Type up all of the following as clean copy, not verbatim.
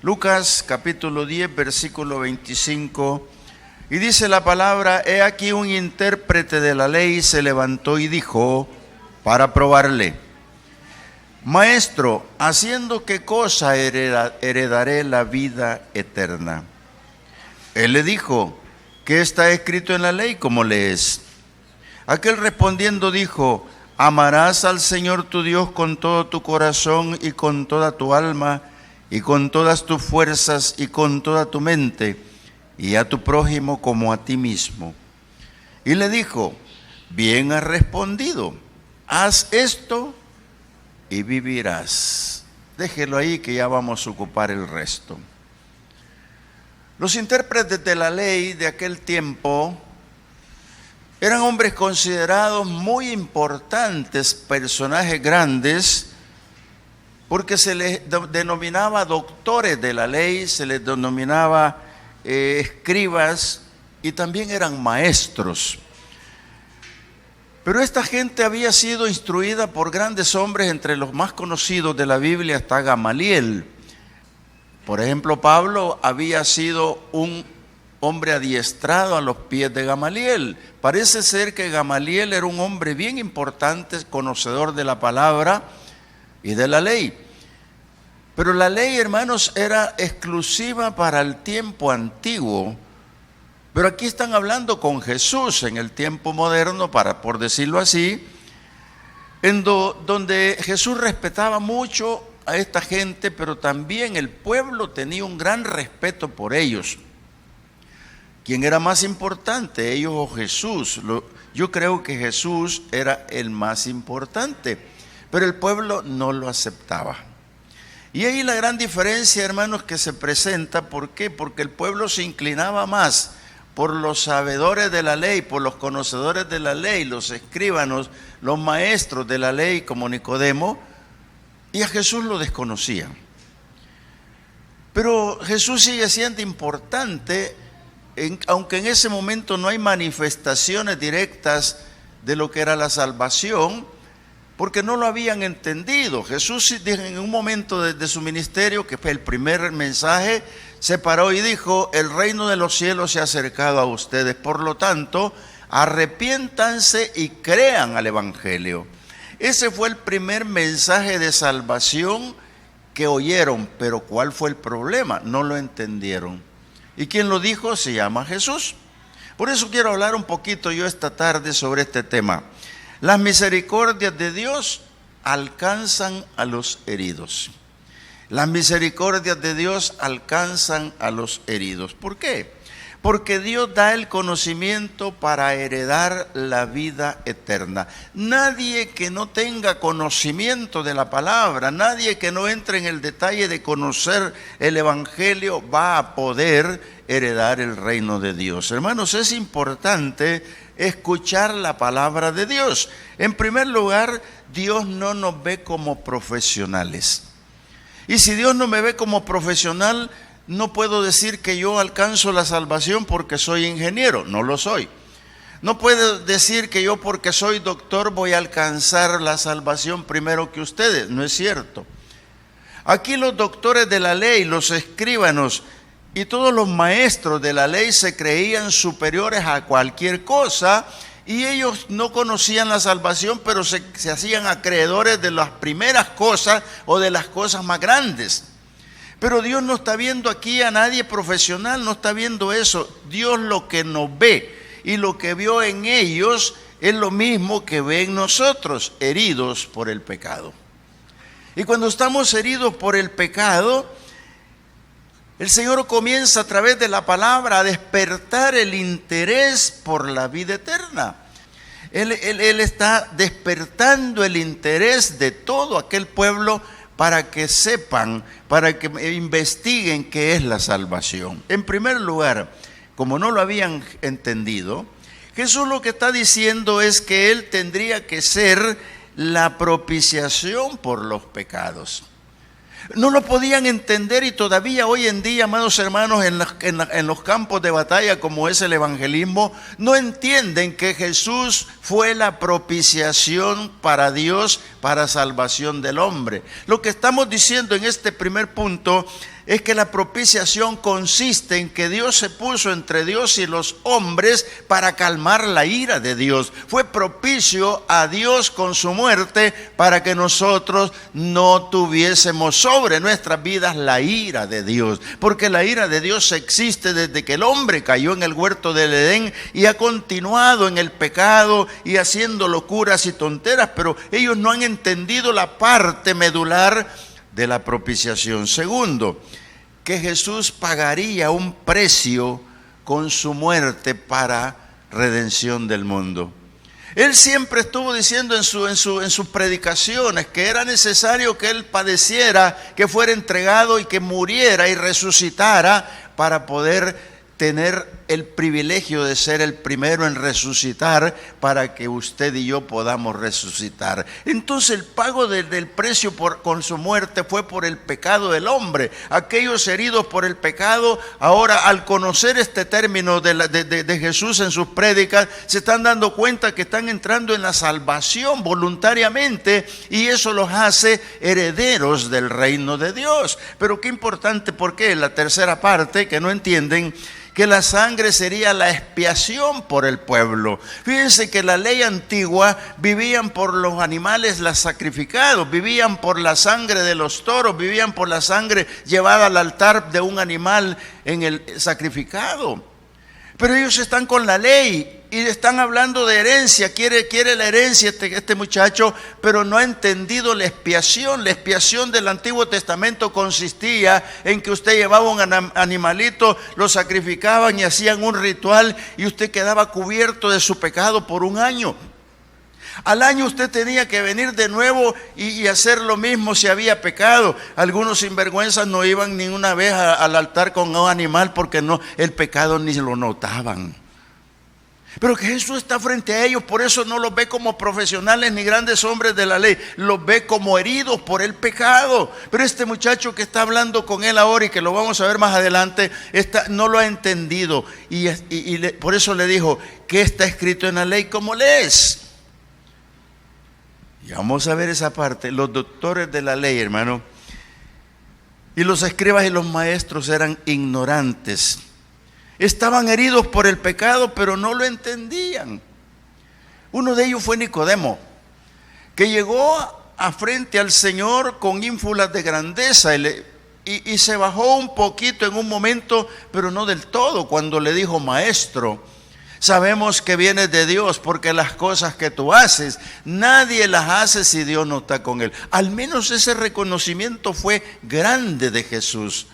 Lucas capítulo 10, versículo 25, y dice la palabra: he aquí un intérprete de la ley se levantó y dijo para probarle: Maestro, ¿haciendo qué cosa heredaré la vida eterna? Él le dijo: ¿qué está escrito en la ley? ¿Cómo lees? Aquel respondiendo dijo: amarás al Señor tu Dios con todo tu corazón y con toda tu alma y con todas tus fuerzas y con toda tu mente, y a tu prójimo como a ti mismo. Y le dijo: bien has respondido, haz esto y vivirás. Déjelo ahí que ya vamos a ocupar el resto. Los intérpretes de la ley de aquel tiempo eran hombres considerados muy importantes, personajes grandes, porque se les denominaba doctores de la ley, se les denominaba escribas, y también eran maestros. Pero esta gente había sido instruida por grandes hombres, entre los más conocidos de la Biblia está Gamaliel. Por ejemplo, Pablo había sido un hombre adiestrado a los pies de Gamaliel. Parece ser que Gamaliel era un hombre bien importante, conocedor de la palabra y de la ley. Pero la ley, hermanos, era exclusiva para el tiempo antiguo. Pero aquí están hablando con Jesús en el tiempo moderno, por decirlo así, donde Jesús respetaba mucho a esta gente, pero también el pueblo tenía un gran respeto por ellos. ¿Quién era más importante, ellos o Jesús? Yo creo que Jesús era el más importante, pero el pueblo no lo aceptaba. Y ahí la gran diferencia, hermanos, que se presenta. ¿Por qué? Porque el pueblo se inclinaba más por los sabedores de la ley, por los conocedores de la ley, los escribanos, los maestros de la ley como Nicodemo, y a Jesús lo desconocía. Pero Jesús sigue siendo importante, aunque en ese momento no hay manifestaciones directas de lo que era la salvación, porque no lo habían entendido. Jesús en un momento de su ministerio, que fue el primer mensaje, se paró y dijo: el reino de los cielos se ha acercado a ustedes, por lo tanto, arrepiéntanse y crean al evangelio. Ese fue el primer mensaje de salvación que oyeron, pero ¿cuál fue el problema? No lo entendieron. ¿Y quién lo dijo? Se llama Jesús. Por eso quiero hablar un poquito yo esta tarde sobre este tema. Las misericordias de Dios alcanzan a los heridos. Las misericordias de Dios alcanzan a los heridos. ¿Por qué? Porque Dios da el conocimiento para heredar la vida eterna. Nadie que no tenga conocimiento de la palabra, nadie que no entre en el detalle de conocer el evangelio va a poder heredar el reino de Dios. Hermanos, es importante escuchar la palabra de Dios. En primer lugar, Dios no nos ve como profesionales. Y si Dios no me ve como profesional, no puedo decir que yo alcanzo la salvación porque soy ingeniero, no lo soy. No puedo decir que yo porque soy doctor voy a alcanzar la salvación primero que ustedes, no es cierto. Aquí los doctores de la ley, los escribanos y todos los maestros de la ley se creían superiores a cualquier cosa, y ellos no conocían la salvación, pero se hacían acreedores de las primeras cosas o de las cosas más grandes. Pero Dios no está viendo aquí a nadie profesional, no está viendo eso. Dios lo que nos ve y lo que vio en ellos es lo mismo que ve en nosotros, heridos por el pecado. Y cuando estamos heridos por el pecado, el Señor comienza a través de la palabra a despertar el interés por la vida eterna. Él está despertando el interés de todo aquel pueblo para que sepan, para que investiguen qué es la salvación. En primer lugar, como no lo habían entendido, Jesús lo que está diciendo es que Él tendría que ser la propiciación por los pecados. No lo podían entender, y todavía hoy en día, amados hermanos, en los campos de batalla como es el evangelismo, no entienden que Jesús fue la propiciación para Dios, para salvación del hombre. Lo que estamos diciendo en este primer punto, es que la propiciación consiste en que Dios se puso entre Dios y los hombres para calmar la ira de Dios. Fue propicio a Dios con su muerte para que nosotros no tuviésemos sobre nuestras vidas la ira de Dios. Porque la ira de Dios existe desde que el hombre cayó en el huerto del Edén y ha continuado en el pecado y haciendo locuras y tonteras, pero ellos no han entendido la parte medular de la propiciación. Segundo, que Jesús pagaría un precio con su muerte para redención del mundo. Él siempre estuvo diciendo en sus predicaciones que era necesario que Él padeciera, que fuera entregado y que muriera y resucitara para poder tener el privilegio de ser el primero en resucitar para que usted y yo podamos resucitar. Entonces el pago del precio con su muerte fue por el pecado del hombre. Aquellos heridos por el pecado, ahora al conocer este término de Jesús en sus prédicas, se están dando cuenta que están entrando en la salvación voluntariamente y eso los hace herederos del reino de Dios. Pero qué importante, porque la tercera parte que no entienden, que la sangre sería la expiación por el pueblo. Fíjense que la ley antigua vivían por los animales sacrificados, vivían por la sangre de los toros, vivían por la sangre llevada al altar de un animal en el sacrificado. Pero ellos están con la ley y están hablando de herencia, quiere la herencia este muchacho, pero no ha entendido la expiación. La expiación del Antiguo Testamento consistía en que usted llevaba un animalito, lo sacrificaban y hacían un ritual y usted quedaba cubierto de su pecado por un año. Al año usted tenía que venir de nuevo y hacer lo mismo si había pecado. Algunos sinvergüenzas no iban ni una vez al altar con un animal porque el pecado ni lo notaban. Pero que Jesús está frente a ellos, por eso no los ve como profesionales ni grandes hombres de la ley, los ve como heridos por el pecado. Pero este muchacho que está hablando con él ahora y que lo vamos a ver más adelante, no lo ha entendido y por eso le dijo, ¿qué está escrito en la ley? ¿Cómo lees? Y vamos a ver esa parte. Los doctores de la ley, hermano, y los escribas y los maestros eran ignorantes. Estaban heridos por el pecado, pero no lo entendían. Uno de ellos fue Nicodemo, que llegó a frente al Señor con ínfulas de grandeza y se bajó un poquito en un momento, pero no del todo, cuando le dijo: Maestro, sabemos que vienes de Dios, porque las cosas que tú haces, nadie las hace si Dios no está con él. Al menos ese reconocimiento fue grande de Jesús.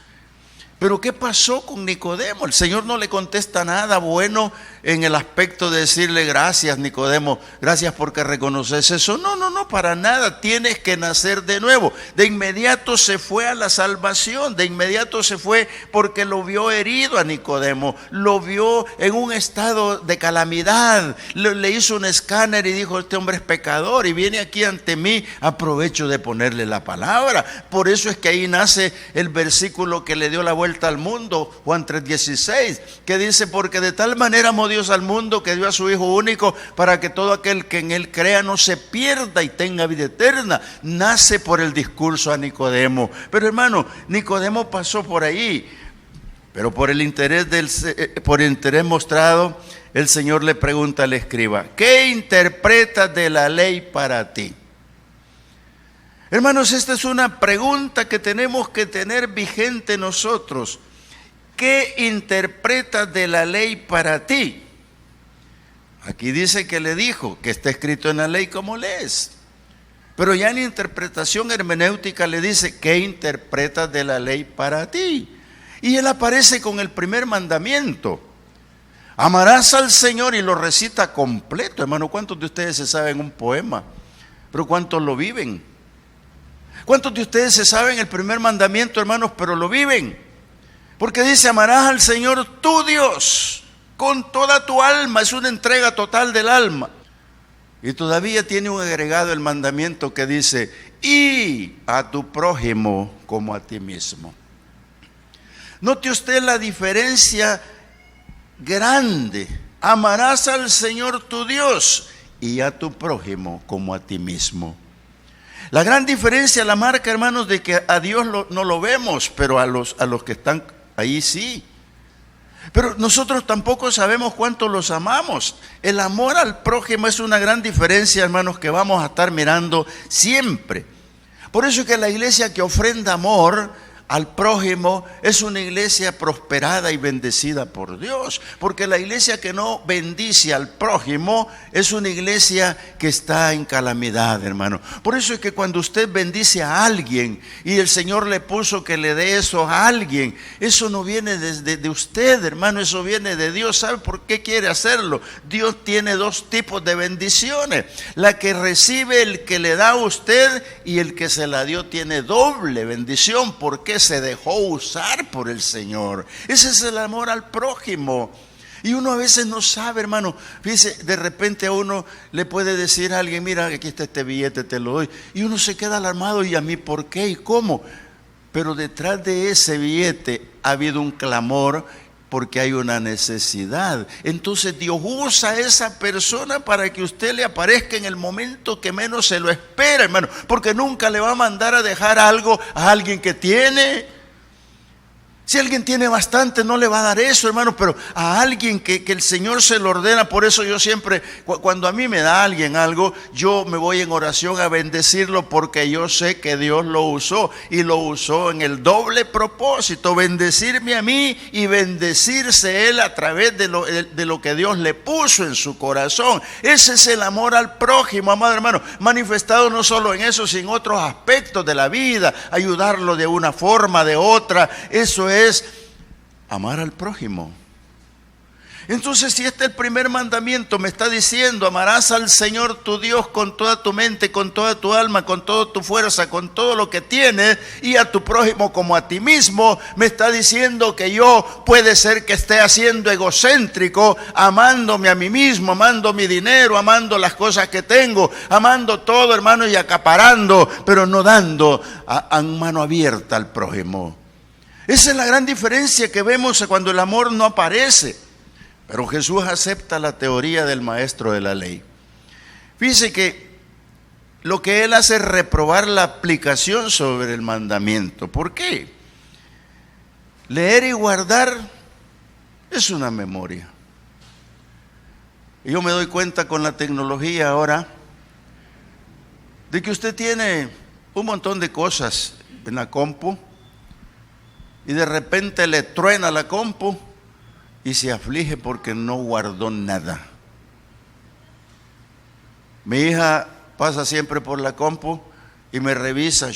Pero ¿qué pasó con Nicodemo? El Señor no le contesta nada bueno en el aspecto de decirle: gracias, Nicodemo, gracias porque reconoces eso. No, para nada. Tienes que nacer de nuevo. De inmediato se fue a la salvación, de inmediato se fue porque lo vio herido a Nicodemo, lo vio en un estado de calamidad, le hizo un escáner y dijo: este hombre es pecador y viene aquí ante mí, aprovecho de ponerle la palabra. Por eso es que ahí nace el versículo que le dio la vuelta al mundo, Juan 3:16, que dice: porque de tal manera amó Dios al mundo que dio a su Hijo único para que todo aquel que en él crea no se pierda y tenga vida eterna. Nace por el discurso a Nicodemo. Pero hermano, Nicodemo pasó por ahí, pero por el interés mostrado, el Señor le pregunta al escriba: ¿qué interpretas de la ley para ti? Hermanos, esta es una pregunta que tenemos que tener vigente nosotros. ¿Qué interpretas de la ley para ti? Aquí dice que le dijo que está escrito en la ley, ¿cómo lees? Pero ya en interpretación hermenéutica le dice: ¿qué interpretas de la ley para ti? Y él aparece con el primer mandamiento: amarás al Señor, y lo recita completo. Hermano, ¿cuántos de ustedes se saben un poema? Pero ¿cuántos lo viven? ¿Cuántos de ustedes se saben el primer mandamiento, hermanos, pero lo viven? Porque dice: amarás al Señor tu Dios con toda tu alma. Es una entrega total del alma. Y todavía tiene un agregado el mandamiento que dice: y a tu prójimo como a ti mismo. Note usted la diferencia grande. Amarás al Señor tu Dios y a tu prójimo como a ti mismo. La gran diferencia la marca, hermanos, de que a Dios no lo vemos, pero a los que están ahí sí. Pero nosotros tampoco sabemos cuánto los amamos. El amor al prójimo es una gran diferencia, hermanos, que vamos a estar mirando siempre. Por eso es que la iglesia que ofrenda amor al prójimo es una iglesia prosperada y bendecida por Dios, porque la iglesia que no bendice al prójimo es una iglesia que está en calamidad, hermano. Por eso es que cuando usted bendice a alguien y el Señor le puso que le dé eso a alguien, eso no viene de usted, hermano, eso viene de Dios. ¿Sabe por qué quiere hacerlo? Dios tiene dos tipos de bendiciones: la que recibe el que le da a usted, y el que se la dio tiene doble bendición porque se dejó usar por el Señor. Ese es el amor al prójimo. Y uno a veces no sabe, hermano. Fíjese, de repente a uno le puede decir a alguien: mira, aquí está este billete, te lo doy. Y uno se queda alarmado: ¿y a mí por qué y cómo? Pero detrás de ese billete ha habido un clamor, porque hay una necesidad. Entonces Dios usa a esa persona para que usted le aparezca en el momento que menos se lo espera, hermano, porque nunca le va a mandar a dejar algo a alguien que tiene. Si alguien tiene bastante, no le va a dar eso, hermano, pero a alguien que el Señor se lo ordena. Por eso yo siempre, cuando a mí me da alguien algo, yo me voy en oración a bendecirlo, porque yo sé que Dios lo usó, y lo usó en el doble propósito: bendecirme a mí y bendecirse él a través de lo que Dios le puso en su corazón. Ese es el amor al prójimo, amado hermano, manifestado no solo en eso, sino en otros aspectos de la vida, ayudarlo de una forma, de otra. Eso es amar al prójimo. Entonces, si este es el primer mandamiento, me está diciendo: amarás al Señor tu Dios con toda tu mente, con toda tu alma, con toda tu fuerza, con todo lo que tienes, y a tu prójimo como a ti mismo. Me está diciendo que yo puede ser que esté haciendo egocéntrico, amándome a mí mismo, amando mi dinero, amando las cosas que tengo, amando todo, hermano, y acaparando, pero no dando a mano abierta al prójimo. Esa es la gran diferencia que vemos cuando el amor no aparece. Pero Jesús acepta la teoría del maestro de la ley. Fíjese que lo que él hace es reprobar la aplicación sobre el mandamiento. ¿Por qué? Leer y guardar es una memoria. Y yo me doy cuenta con la tecnología ahora de que usted tiene un montón de cosas en la compu, y de repente le truena la compu y se aflige porque no guardó nada. Mi hija pasa siempre por la compu y me revisa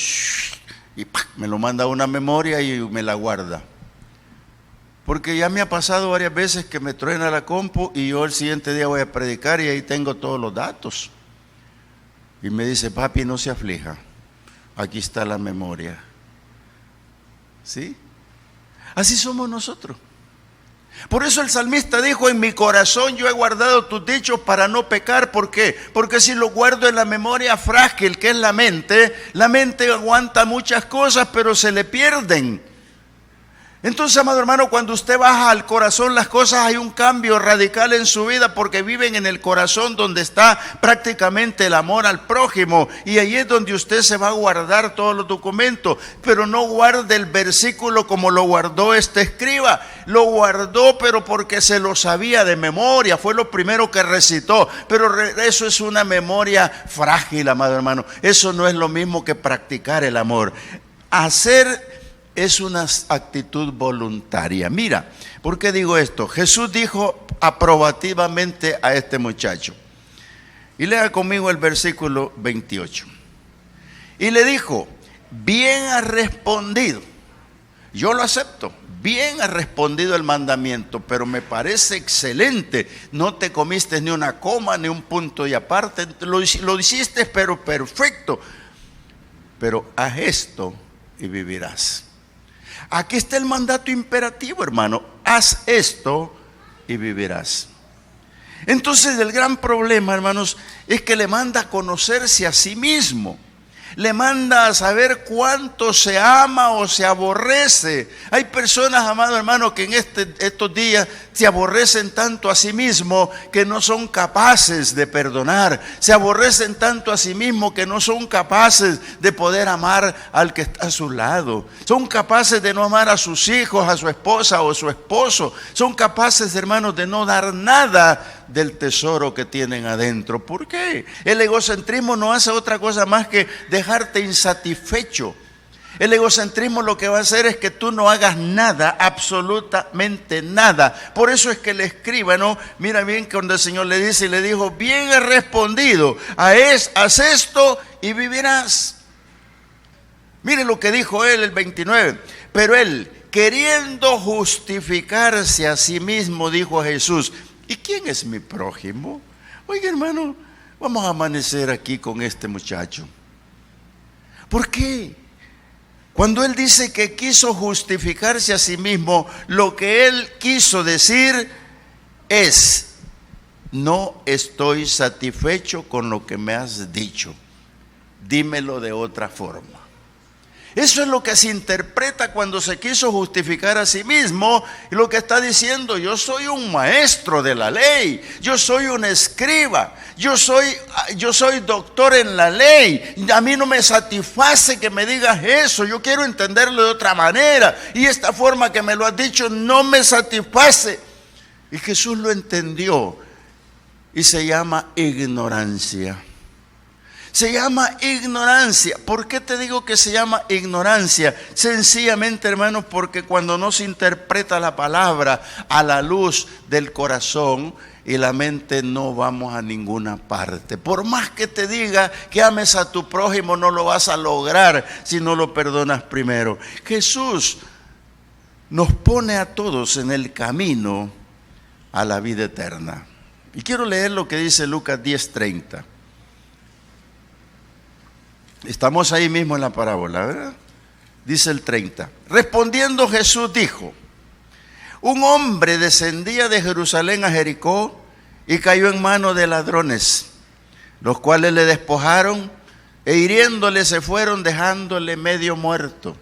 y me lo manda a una memoria y me la guarda. Porque ya me ha pasado varias veces que me truena la compu y yo el siguiente día voy a predicar y ahí tengo todos los datos. Y me dice: papi, no se aflija, aquí está la memoria. ¿Sí? Así somos nosotros. Por eso el salmista dijo: en mi corazón yo he guardado tus dichos para no pecar. ¿Por qué? Porque si lo guardo en la memoria frágil que es la mente aguanta muchas cosas, pero se le pierden. Entonces, amado hermano, cuando usted baja al corazón las cosas, hay un cambio radical en su vida, porque viven en el corazón donde está prácticamente el amor al prójimo, y ahí es donde usted se va a guardar todos los documentos. Pero no guarde el versículo como lo guardó este escriba. Lo guardó pero porque se lo sabía de memoria, fue lo primero que recitó, pero eso es una memoria frágil, amado hermano. Eso no es lo mismo que practicar el amor. Hacer es una actitud voluntaria. Mira, ¿por qué digo esto? Jesús dijo aprobativamente a este muchacho. Y lea conmigo el versículo 28. Y le dijo: bien has respondido. Yo lo acepto. Bien has respondido el mandamiento, pero me parece excelente. No te comiste ni una coma, ni un punto y aparte. Lo hiciste, pero perfecto. Pero haz esto y vivirás. Aquí está el mandato imperativo, hermano: haz esto y vivirás. Entonces el gran problema, hermanos, es que le manda a conocerse a sí mismo. Le manda a saber cuánto se ama o se aborrece. Hay personas, amado hermano, que en estos días se aborrecen tanto a sí mismos que no son capaces de perdonar. Se aborrecen tanto a sí mismos que no son capaces de poder amar al que está a su lado. Son capaces de no amar a sus hijos, a su esposa o a su esposo. Son capaces, hermanos, de no dar nada del tesoro que tienen adentro. ¿Por qué? El egocentrismo no hace otra cosa más que dejarte insatisfecho. El egocentrismo lo que va a hacer es que tú no hagas nada, absolutamente nada. Por eso es que el escribano, mira bien que cuando el Señor le dice y le dijo, bien he respondido, haz esto y vivirás. Mire lo que dijo él, el 29. Pero él, queriendo justificarse a sí mismo, dijo a Jesús, ¿y quién es mi prójimo? Oiga, hermano, vamos a amanecer aquí con este muchacho. ¿Por qué? Cuando él dice que quiso justificarse a sí mismo, lo que él quiso decir es, no estoy satisfecho con lo que me has dicho, dímelo de otra forma. Eso es lo que se interpreta cuando se quiso justificar a sí mismo, y lo que está diciendo, yo soy un maestro de la ley, yo soy un escriba, yo soy doctor en la ley, a mí no me satisface que me digas eso, yo quiero entenderlo de otra manera, y esta forma que me lo has dicho no me satisface. Y Jesús lo entendió, y se llama ignorancia. Se llama ignorancia. ¿Por qué te digo que se llama ignorancia? Sencillamente, hermanos, porque cuando no se interpreta la palabra a la luz del corazón y la mente, no vamos a ninguna parte. Por más que te diga que ames a tu prójimo, no lo vas a lograr si no lo perdonas primero. Jesús nos pone a todos en el camino a la vida eterna. Y quiero leer lo que dice Lucas 10:30. Estamos ahí mismo en la parábola, ¿verdad? Dice el 30. Respondiendo Jesús dijo, un hombre descendía de Jerusalén a Jericó y cayó en manos de ladrones, los cuales le despojaron e hiriéndole se fueron dejándole medio muerto.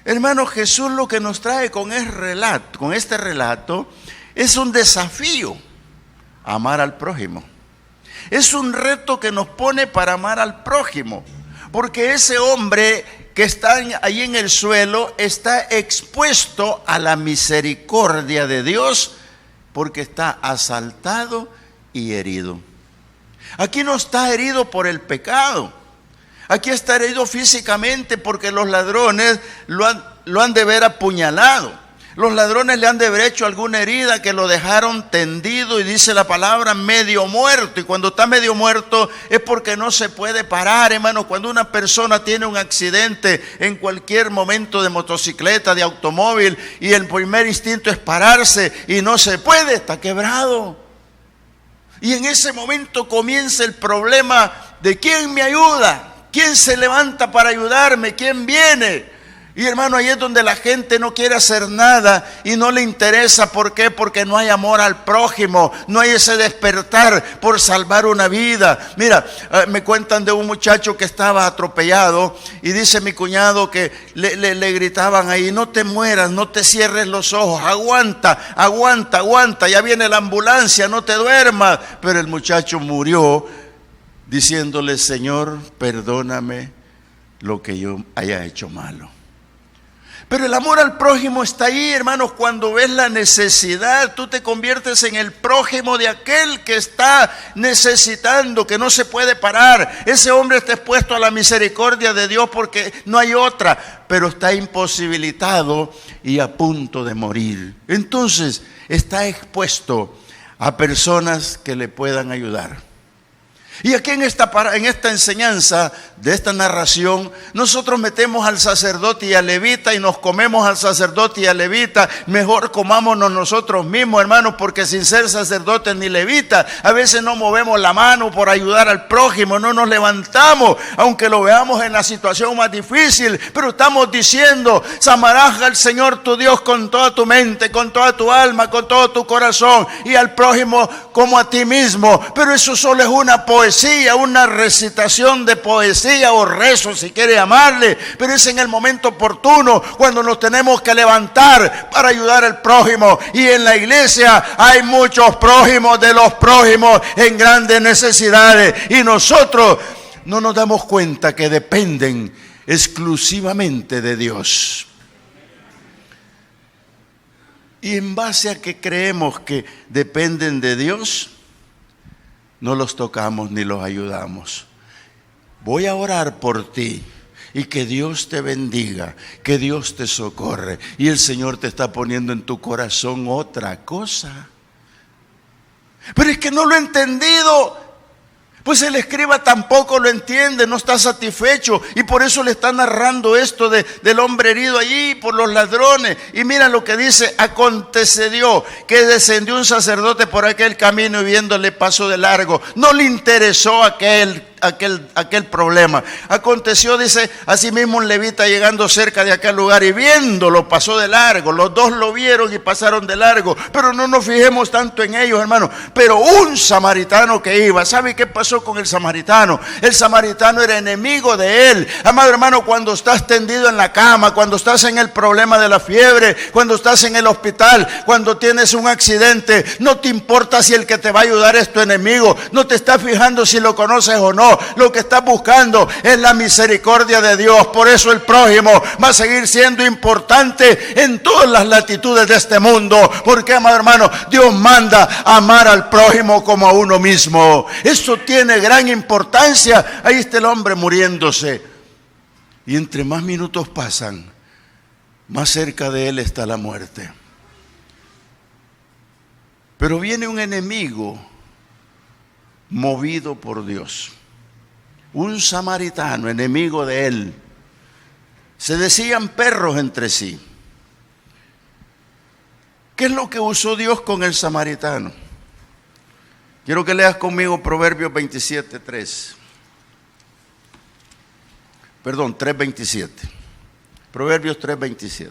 Hermano, Jesús lo que nos trae con este relato es un desafío, amar al prójimo. Es un reto que nos pone para amar al prójimo, porque ese hombre que está ahí en el suelo está expuesto a la misericordia de Dios porque está asaltado y herido. Aquí no está herido por el pecado, aquí está herido físicamente porque los ladrones lo han de haber apuñalado. Los ladrones le han de haber hecho alguna herida que lo dejaron tendido y dice la palabra medio muerto. Y cuando está medio muerto es porque no se puede parar, hermano. Cuando una persona tiene un accidente en cualquier momento de motocicleta, de automóvil, y el primer instinto es pararse y no se puede, está quebrado. Y en ese momento comienza el problema de quién me ayuda, quién se levanta para ayudarme, quién viene. Y hermano, ahí es donde la gente no quiere hacer nada y no le interesa. ¿Por qué? Porque no hay amor al prójimo, no hay ese despertar por salvar una vida. Mira, me cuentan de un muchacho que estaba atropellado y dice mi cuñado que le gritaban ahí, no te mueras, no te cierres los ojos, aguanta, aguanta, aguanta, ya viene la ambulancia, no te duermas. Pero el muchacho murió diciéndole, Señor, perdóname lo que yo haya hecho malo. Pero el amor al prójimo está ahí, hermanos. Cuando ves la necesidad, tú te conviertes en el prójimo de aquel que está necesitando, que no se puede parar. Ese hombre está expuesto a la misericordia de Dios porque no hay otra, pero está imposibilitado y a punto de morir. Entonces está expuesto a personas que le puedan ayudar. Y aquí en esta enseñanza de esta narración, nosotros metemos al sacerdote y al levita y nos comemos al sacerdote y al levita. Mejor comámonos nosotros mismos, hermanos, porque sin ser sacerdotes ni levitas, a veces no movemos la mano por ayudar al prójimo, no nos levantamos, aunque lo veamos en la situación más difícil, pero estamos diciendo, amarás al Señor tu Dios con toda tu mente, con toda tu alma, con todo tu corazón, y al prójimo como a ti mismo. Pero eso solo es una política poesía, una recitación de poesía o rezo, si quiere llamarle, pero es en el momento oportuno cuando nos tenemos que levantar para ayudar al prójimo. Y en la iglesia hay muchos prójimos de los prójimos en grandes necesidades, y nosotros no nos damos cuenta que dependen exclusivamente de Dios. Y en base a que creemos que dependen de Dios, no los tocamos ni los ayudamos. Voy a orar por ti y que Dios te bendiga, que Dios te socorre. Y el Señor te está poniendo en tu corazón otra cosa. Pero es que no lo he entendido. Pues el escriba tampoco lo entiende, no está satisfecho, y por eso le está narrando esto del hombre herido allí por los ladrones. Y mira lo que dice: aconteció que descendió un sacerdote por aquel camino y viéndole pasó de largo. No le interesó aquel problema. Aconteció, dice, asimismo un levita llegando cerca de aquel lugar y viéndolo pasó de largo. Los dos lo vieron y pasaron de largo, pero no nos fijemos tanto en ellos, hermano. Pero un samaritano que iba, ¿sabe qué pasó con el samaritano? El samaritano era enemigo de él. Amado hermano, cuando estás tendido en la cama, cuando estás en el problema de la fiebre, cuando estás en el hospital, cuando tienes un accidente, no te importa si el que te va a ayudar es tu enemigo, no te estás fijando si lo conoces o no. Lo que estás buscando es la misericordia de Dios. Por eso el prójimo va a seguir siendo importante en todas las latitudes de este mundo, porque, amado hermano, Dios manda amar al prójimo como a uno mismo. Eso tiene gran importancia. Ahí está el hombre muriéndose, y entre más minutos pasan, más cerca de él está la muerte. Pero viene un enemigo movido por Dios, un samaritano, enemigo de él. Se decían perros entre sí. ¿Qué es lo que usó Dios con el samaritano? Quiero que leas conmigo Proverbios 27:3. Perdón, 3:27. Proverbios 3:27.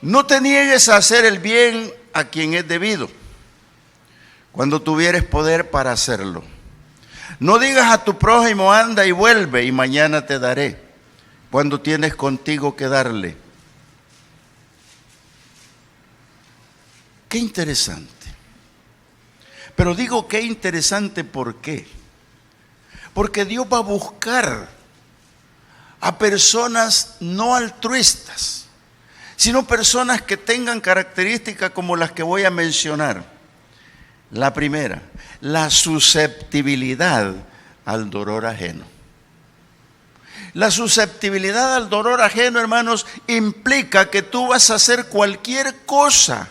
No te niegues a hacer el bien a quien es debido, cuando tuvieres poder para hacerlo. No digas a tu prójimo, anda y vuelve, y mañana te daré, cuando tienes contigo que darle. Qué interesante. Pero digo qué interesante, ¿por qué? Porque Dios va a buscar a personas no altruistas, sino personas que tengan características como las que voy a mencionar. La primera, la susceptibilidad al dolor ajeno. La susceptibilidad al dolor ajeno, hermanos, implica que tú vas a hacer cualquier cosa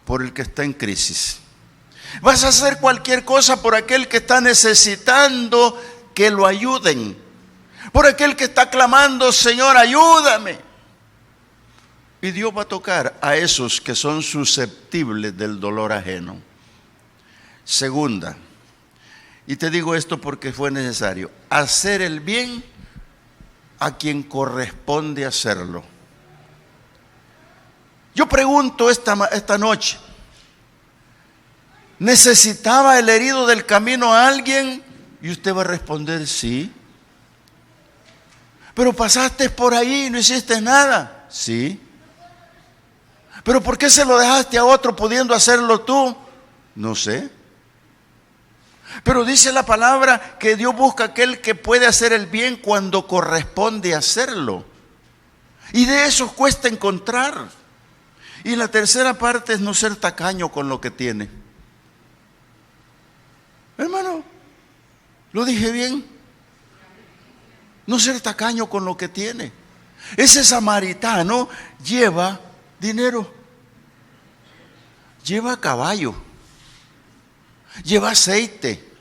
por el que está en crisis. Vas a hacer cualquier cosa por aquel que está necesitando que lo ayuden, por aquel que está clamando, Señor, ayúdame. Y Dios va a tocar a esos que son susceptibles del dolor ajeno. Segunda, y te digo esto porque fue necesario, hacer el bien a quien corresponde hacerlo. Yo pregunto esta noche, ¿necesitaba el herido del camino a alguien? Y usted va a responder sí. Pero pasaste por ahí y no hiciste nada. Sí. ¿Pero por qué se lo dejaste a otro pudiendo hacerlo tú? No sé. Pero dice la palabra que Dios busca aquel que puede hacer el bien cuando corresponde hacerlo. Y de eso cuesta encontrar. Y la tercera parte es no ser tacaño con lo que tiene. Hermano, ¿lo dije bien? No ser tacaño con lo que tiene. Ese samaritano lleva dinero, lleva caballo, lleva aceite,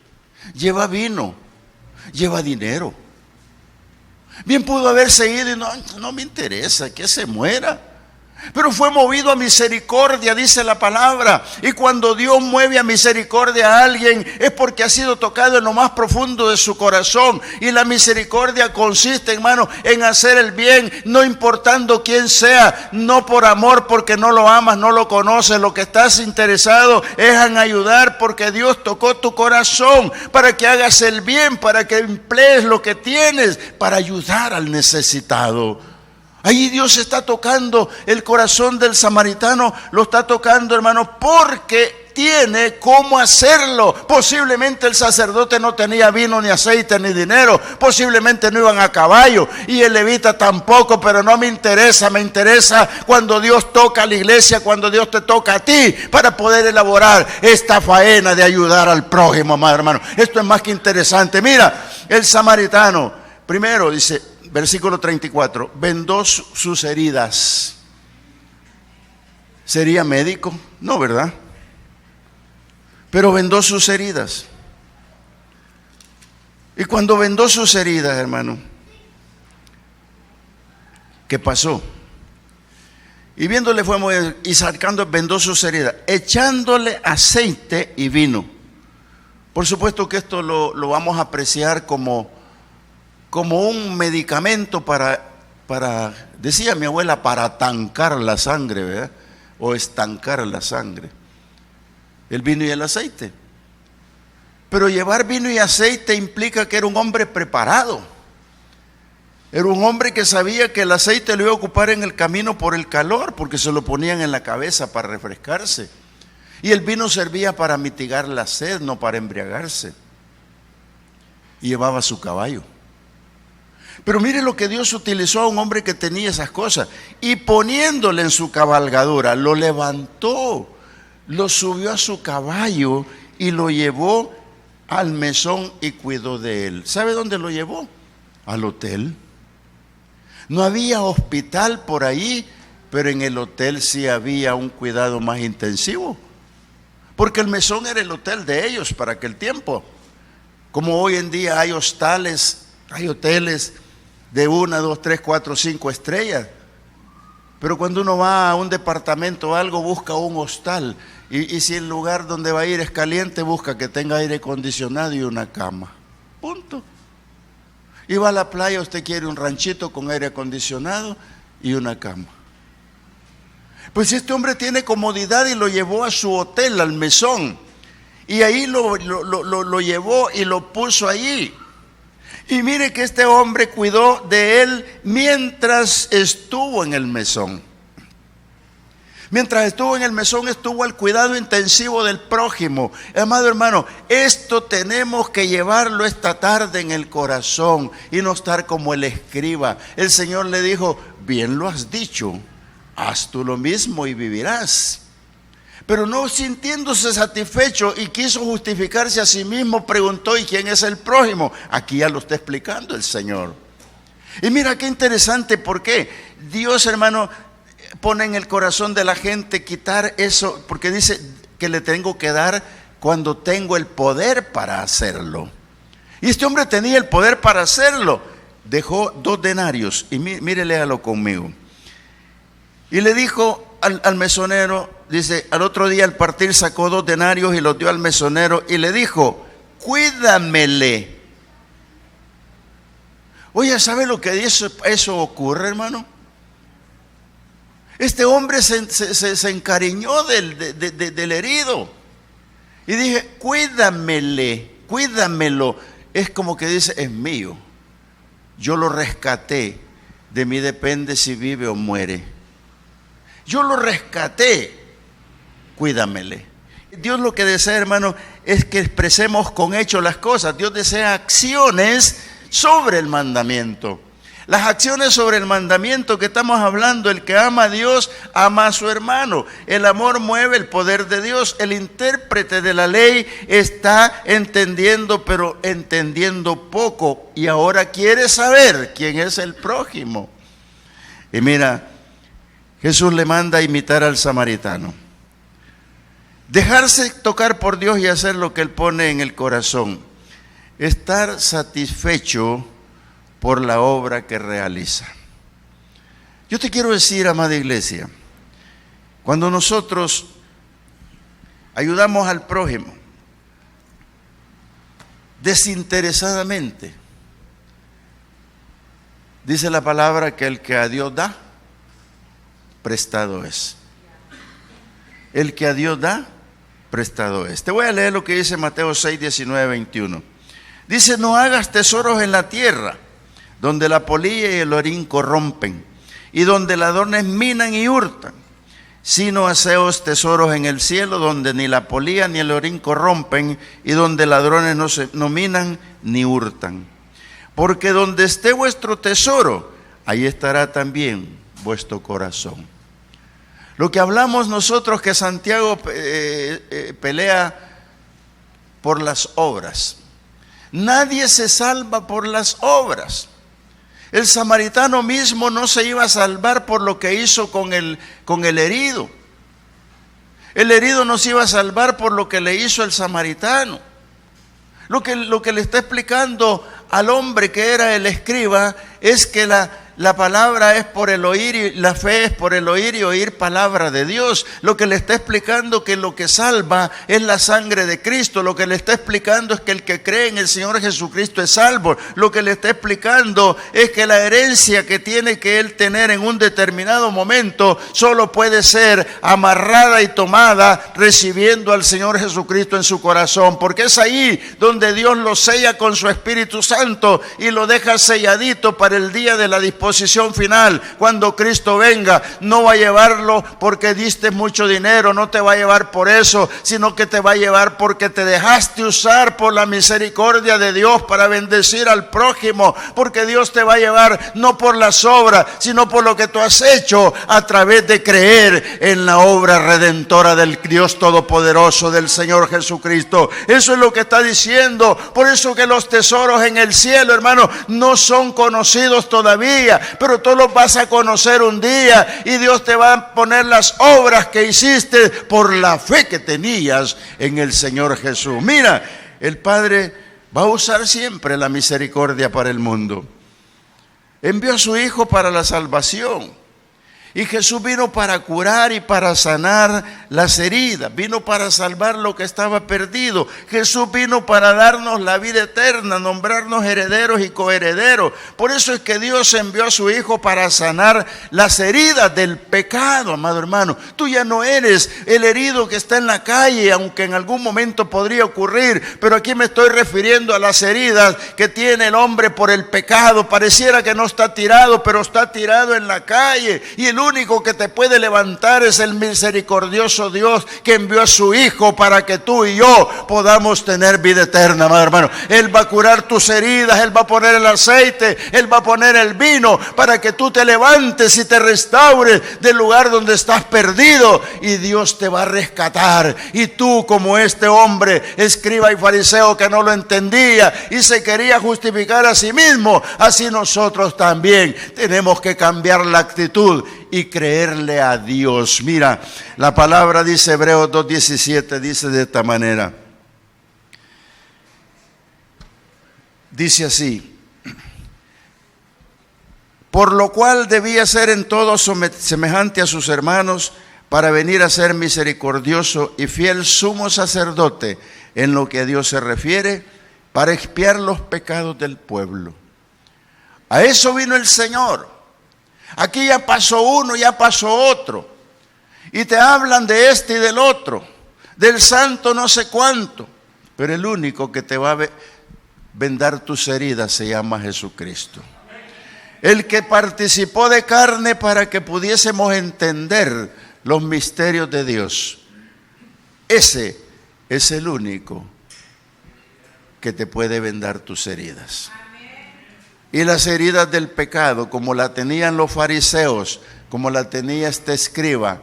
lleva vino, lleva dinero. Bien pudo haberse ido y no me interesa que se muera. pero fue movido a misericordia, dice la palabra. Y cuando Dios mueve a misericordia a alguien, es porque ha sido tocado en lo más profundo de su corazón. Y la misericordia consiste, hermano, en hacer el bien, no importando quién sea, no por amor, porque no lo amas, no lo conoces. Lo que estás interesado es en ayudar, porque Dios tocó tu corazón para que hagas el bien, para que emplees lo que tienes para ayudar al necesitado. Ahí Dios está tocando el corazón del samaritano, lo está tocando, hermano, porque tiene cómo hacerlo. Posiblemente el sacerdote no tenía vino, ni aceite, ni dinero. Posiblemente no iban a caballo, y el levita tampoco, pero no me interesa. Me interesa cuando Dios toca a la iglesia, cuando Dios te toca a ti, para poder elaborar esta faena de ayudar al prójimo, amado hermano. Esto es más que interesante. Mira, el samaritano, primero dice, versículo 34, vendó sus heridas. ¿Sería médico? No, ¿verdad? Pero vendó sus heridas. Y cuando vendó sus heridas, hermano, ¿qué pasó? Y viéndole fue muy, y sacando, vendó sus heridas, echándole aceite y vino. Por supuesto que esto lo vamos a apreciar como un medicamento para, decía mi abuela, para tancar la sangre, ¿verdad? O estancar la sangre. El vino y el aceite. Pero llevar vino y aceite implica que era un hombre preparado. Era un hombre que sabía que el aceite lo iba a ocupar en el camino por el calor, porque se lo ponían en la cabeza para refrescarse. Y el vino servía para mitigar la sed, no para embriagarse. Y llevaba su caballo. Pero mire lo que Dios utilizó a un hombre que tenía esas cosas. Y poniéndole en su cabalgadura, lo levantó, lo subió a su caballo y lo llevó al mesón y cuidó de él. ¿Sabe dónde lo llevó? Al hotel. No había hospital por ahí, pero en el hotel sí había un cuidado más intensivo. Porque el mesón era el hotel de ellos para aquel tiempo. Como hoy en día hay hostales, hay hoteles de 1, 2, 3, 4, 5 estrellas. Pero cuando uno va a un departamento o algo, busca un hostal. Y si el lugar donde va a ir es caliente, busca que tenga aire acondicionado y una cama. Punto. Y va a la playa, usted quiere un ranchito con aire acondicionado y una cama. Pues este hombre tiene comodidad y lo llevó a su hotel, al mesón. Y ahí lo llevó y lo puso allí. Y mire que este hombre cuidó de él mientras estuvo en el mesón. Mientras estuvo en el mesón, estuvo al cuidado intensivo del prójimo. Amado hermano, esto tenemos que llevarlo esta tarde en el corazón y no estar como el escriba. El Señor le dijo, bien lo has dicho, haz tú lo mismo y vivirás. Pero no sintiéndose satisfecho y quiso justificarse a sí mismo, preguntó, ¿y quién es el prójimo? Aquí ya lo está explicando el Señor. Y mira qué interesante, ¿por qué? Dios, hermano, pone en el corazón de la gente quitar eso, porque dice que le tengo que dar cuando tengo el poder para hacerlo. Y este hombre tenía el poder para hacerlo. Dejó 2 denarios, y mire, léalo conmigo. Y le dijo al mesonero, dice, al otro día al partir sacó 2 denarios y los dio al mesonero y le dijo, cuídamele. Oye, ¿sabe lo que eso ocurre, hermano? Este hombre se encariñó del herido y dije, cuídamelo. Es como que dice, es mío. Yo lo rescaté, de mí depende si vive o muere. Yo lo rescaté, cuídamele. Dios lo que desea, hermano, es que expresemos con hechos las cosas. Dios desea acciones sobre el mandamiento. Las acciones sobre el mandamiento que estamos hablando, el que ama a Dios, ama a su hermano. El amor mueve el poder de Dios. El intérprete de la ley está entendiendo, pero entendiendo poco. Y ahora quiere saber quién es el prójimo. Y mira, Jesús le manda a imitar al samaritano. Dejarse tocar por Dios y hacer lo que Él pone en el corazón. Estar satisfecho por la obra que realiza. Yo te quiero decir, amada iglesia, Cuando nosotros ayudamos al prójimo desinteresadamente, dice la palabra que el que a Dios da, prestado es. El que a Dios da, prestado es. Te voy a leer lo que dice Mateo 6, 19, 21. Dice: no hagas tesoros en la tierra, donde la polilla y el orín corrompen, y donde ladrones minan y hurtan, sino haceos tesoros en el cielo, donde ni la polilla ni el orín corrompen, y donde ladrones no minan ni hurtan. Porque donde esté vuestro tesoro, ahí estará también vuestro corazón. Lo que hablamos nosotros, que Santiago pelea por las obras. Nadie se salva por las obras. El samaritano mismo no se iba a salvar por lo que hizo con el herido. El herido no se iba a salvar por lo que le hizo el samaritano. Lo que le está explicando al hombre que era el escriba es que la palabra es por el oír y la fe es por el oír y oír palabra de Dios. Lo que le está explicando que lo que salva es la sangre de Cristo. Lo que le está explicando es que el que cree en el Señor Jesucristo es salvo. Lo que le está explicando es que la herencia que tiene que él tener en un determinado momento solo puede ser amarrada y tomada recibiendo al Señor Jesucristo en su corazón. Porque es ahí donde Dios lo sella con su Espíritu Santo y lo deja selladito para el día de la disposición final. Cuando Cristo venga, no va a llevarlo porque diste mucho dinero, no te va a llevar por eso, sino que te va a llevar porque te dejaste usar por la misericordia de Dios para bendecir al prójimo. Porque Dios te va a llevar no por las obras, sino por lo que tú has hecho a través de creer en la obra redentora del Dios Todopoderoso, del Señor Jesucristo. Eso es lo que está diciendo. Por eso que los tesoros en el cielo, hermano, no son conocidos todavía, pero tú los vas a conocer un día, y Dios te va a poner las obras que hiciste por la fe que tenías en el Señor Jesús. Mira, el Padre va a usar siempre la misericordia para el mundo. Envió a su Hijo para la salvación. Y Jesús vino para curar y para sanar las heridas. Vino para salvar lo que estaba perdido. Jesús vino para darnos la vida eterna, nombrarnos herederos y coherederos. Por eso es que Dios envió a su Hijo para sanar las heridas del pecado, amado hermano. Tú ya no eres el herido que está en la calle, aunque en algún momento podría ocurrir. Pero aquí me estoy refiriendo a las heridas que tiene el hombre por el pecado. Pareciera que no está tirado, pero está tirado en la calle. Y el único que te puede levantar es el misericordioso Dios, que envió a su Hijo para que tú y yo podamos tener vida eterna, amado hermano. Él va a curar tus heridas, Él va a poner el aceite, Él va a poner el vino para que tú te levantes y te restaures del lugar donde estás perdido, y Dios te va a rescatar. Y tú, como este hombre, escriba y fariseo, que no lo entendía y se quería justificar a sí mismo, así nosotros también tenemos que cambiar la actitud y creerle a Dios. Mira, la palabra dice, Hebreos 2:17, dice de esta manera. Dice así: por lo cual debía ser en todo semejante a sus hermanos, para venir a ser misericordioso y fiel sumo sacerdote en lo que a Dios se refiere, para expiar los pecados del pueblo. A eso vino el Señor. Aquí ya pasó uno, ya pasó otro, y te hablan de este y del otro, del santo no sé cuánto, pero el único que te va a vendar tus heridas se llama Jesucristo. El que participó de carne para que pudiésemos entender los misterios de Dios. Ese es el único que te puede vendar tus heridas. Y las heridas del pecado, como la tenían los fariseos, como la tenía este escriba,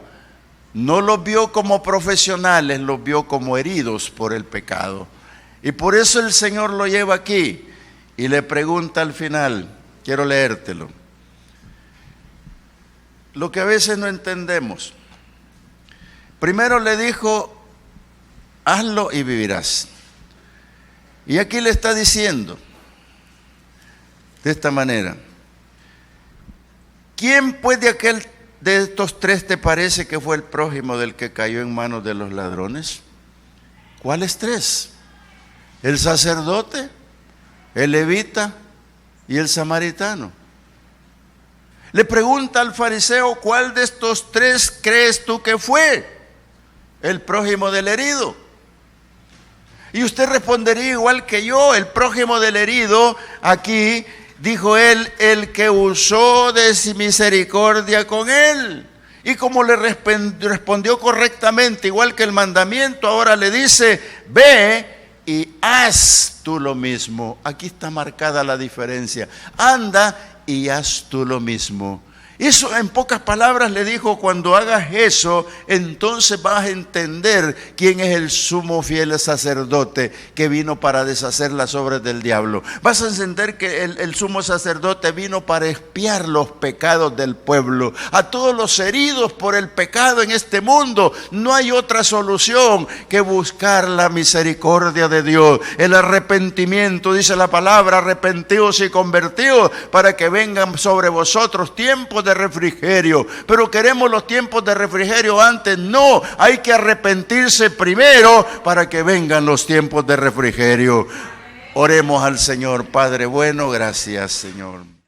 no los vio como profesionales, los vio como heridos por el pecado. Y por eso el Señor lo lleva aquí y le pregunta al final, quiero leértelo, lo que a veces no entendemos. Primero le dijo, hazlo y vivirás. Y aquí le está diciendo de esta manera: ¿quién pues de aquel de estos tres te parece que fue el prójimo del que cayó en manos de los ladrones? ¿Cuáles tres? El sacerdote, el levita y el samaritano. Le pregunta al fariseo, ¿cuál de estos tres crees tú que fue el prójimo del herido? Y usted respondería igual que yo, el prójimo del herido, aquí dijo él, el que usó de misericordia con él. Y como le respondió correctamente, igual que el mandamiento, ahora le dice, ve y haz tú lo mismo. Aquí está marcada la diferencia. Anda y haz tú lo mismo. Eso, en pocas palabras, le dijo, cuando hagas eso, entonces vas a entender quién es el sumo fiel sacerdote que vino para deshacer las obras del diablo. Vas a entender que el sumo sacerdote vino para expiar los pecados del pueblo. A todos los heridos por el pecado en este mundo, no hay otra solución que buscar la misericordia de Dios. El arrepentimiento, dice la palabra, arrepentíos y convertíos para que vengan sobre vosotros tiempos de refrigerio. Pero queremos los tiempos de refrigerio antes. No, hay que arrepentirse primero para que vengan los tiempos de refrigerio. Oremos al Señor. Padre bueno, gracias, Señor.